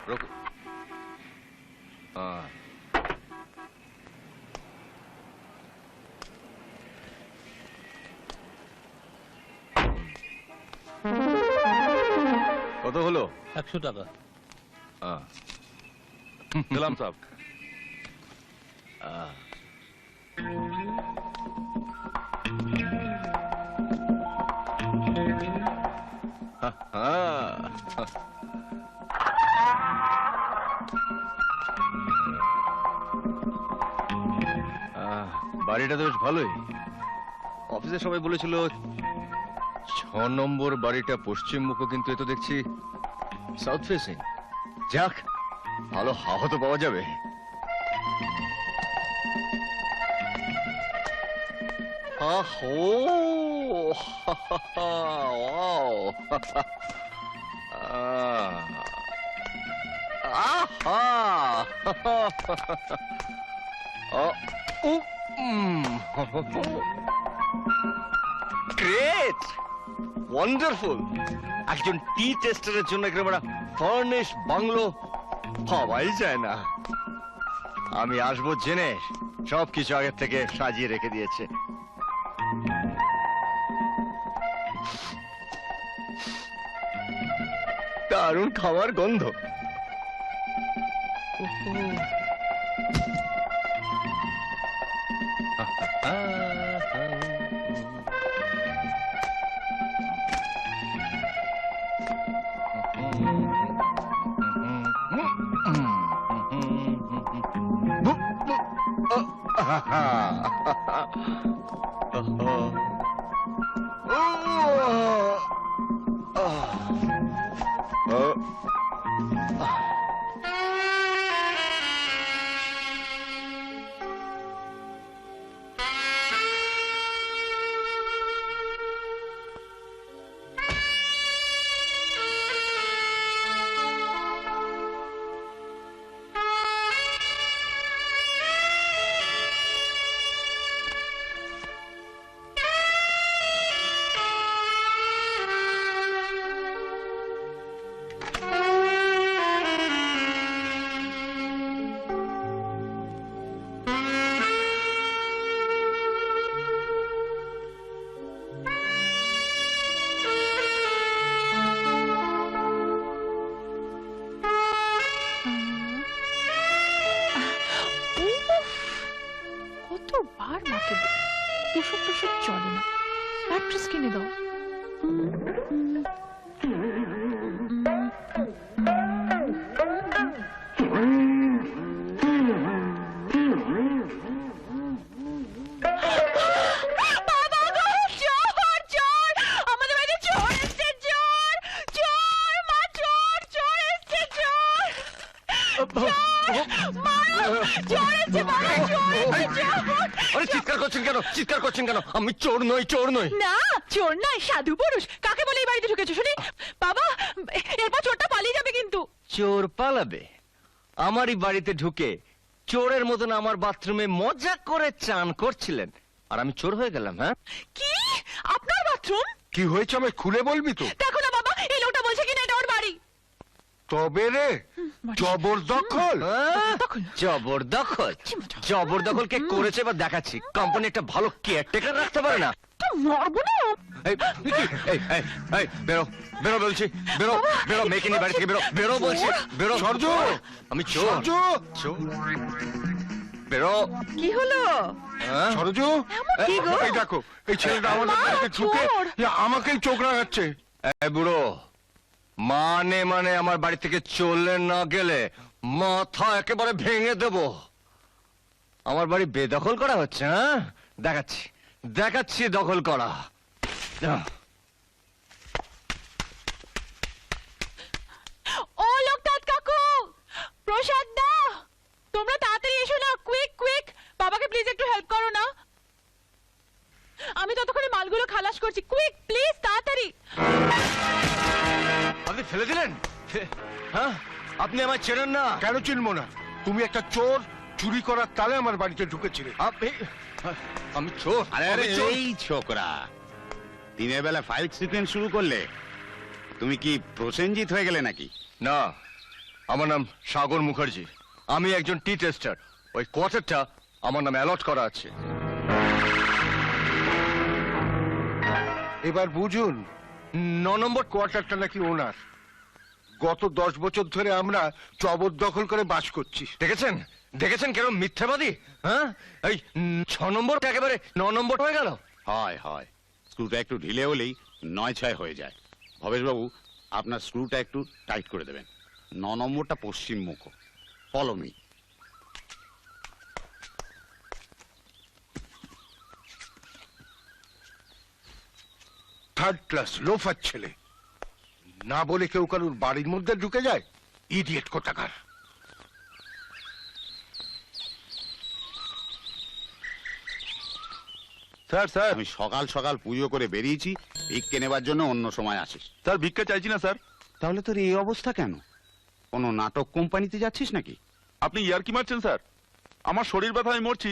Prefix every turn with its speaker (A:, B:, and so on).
A: रुको। কত হলো?
B: 100 টাকা।
A: দিলাম সাহেব। বাড়িটা তো বেশ ভালোই। অফিসে সবাই বলেছিল 6 নম্বর বাড়িটা পশ্চিম মুখ, কিন্তু এ তো দেখছি সাউথ ফেসিং। যাক, ভালো হাওয়া তো পাওয়া যাবে। Great, wonderful. একজন টি টেস্টারের জন্য একেবারে ফার্নিশ বাংলো পাওয়াই যায় না। আমি আসবো জেনে সবকিছু আগের থেকে সাজিয়ে রেখে দিয়েছে। দারুণ খাবার গন্ধ।
C: কতবার মাকে এসব তো সব চলে না, ম্যাট্রেস কিনে দাও।
A: চিৎকার করছেন কেন? চিৎকার করছেন কেন? আমি চোর নই, চোর নই।
C: না, চোর নয়, সাধু পুরুষ। কাকে বলে এই বাড়িতে ঢুকেছো শুনি? বাবা, এরপর চোরটা পালিয়ে যাবে কিন্তু।
A: চোর পালাবে? আমারই বাড়িতে ঢুকে চোরের মতন আমার বাথরুমে মজা করে চান করছিলেন, আর আমি চোর হয়ে গেলাম? হ্যাঁ,
C: কি? আপনার বাথরুম?
D: কি হয়েছে আমায় খুলে বলবি তো?
C: দেখো না বাবা, এই লোকটা বলছে কিনা এটা ওর বাড়ি।
D: তবে রে, জবরদখল।
A: জবরদখল? জবরদখল কে করেছে বা দেখাচ্ছি। কোম্পানি একটা ভালো কেয়ারটেকার রাখতে পারে না?
C: মরবো না।
A: বেরো, বেরো বলছি, বেরো, বেরো, মেয়েকে নিয়ে বাড়ি থেকে বেরো, বেরো বলছি, বেরো।
D: সূর্য,
A: আমি চোর, চোর। বেরো।
C: কি হলো?
D: সরজু,
C: কি গো?
D: এই দেখো, এই ছেলেটা আমাদের বাড়িতে ঢুকে আমাকেই চোখ রাঙাচ্ছে।
A: বুড়ো, মানে মানে আমার বাড়ি থেকে চলে না গেলে মাথা একেবারে ভেঙে দেব। আমার বাড়ি বেদখল করা হচ্ছে? হ্যাঁ, দেখাচ্ছি, দেখাচ্ছি দখল করা।
C: ও লোকনাথ কাকু, প্রসাদ দা, তোমরা তাড়াতাড়ি এসো না, কুইক কুইক। বাবাকে প্লিজ একটু হেল্প করো না, আমি ততক্ষণে মালগুলো খালাস করছি। কুইক প্লিজ, তাড়াতাড়ি।
A: আপনি ফেলে দিলেন? হ্যাঁ, আপনি আমায় চেনেন না।
D: কেন চিনবো না? তুমি একটা চোর, চুরি করার তালে আমার বাড়িতে ঢুকেছিলে।
A: আমি চোর?
E: আরে এই ছোকরা, দিনের বেলা ফাইল সিকোয়েন্স শুরু করলে? তুমি কি প্রসেনজিৎ হয়ে গেলে নাকি?
A: না, আমার নাম সাগর মুখার্জি। আমি একজন টি টেস্টার। ওই কোয়ার্টারটা আমার নামে অ্যালট করা আছে।
D: এবার বুঝুন,
A: 9 নম্বর
D: কোয়ার্টারটা নাকি ওনার। গত 10 বছর ধরে আমরা জবরদখল করে বাস করছি।
A: দেখেছেন দেখেছেন কেন মিথ্যাবাদী? হ্যাঁ, এই 6 নম্বর একেবারে 9 নম্বর হয়ে গেল।
E: হয় হয়, স্ক্রুটা একটু ঢিলে হলেই 9-6 হয়ে যায়। ভবেশবাবু, আপনার স্ক্রুটা একটু টাইট করে দেবেন। 9 নম্বরটা পশ্চিম মুখ। Follow me.
D: Third class loafer ছেলে, না বলে কেউ কারোর বাড়ির মধ্যে ঢুকে যায়? ইডিয়েট কোথাকার।
B: স্যার স্যার
E: আমি সকাল সকাল পুজো করে বেরিয়েছি, ভিক্ষে নেবার জন্য অন্য সময় আসিস।
B: স্যার ভিক্ষা চাইছি না স্যার।
E: তাহলে তোর এই অবস্থা কেন? কোনো নাটক কোম্পানিতে যাচ্ছিস নাকি?
B: আপনি ইয়ার্কি মারছেন স্যার? আমার শরীর ব্যথা, আমি মরছি।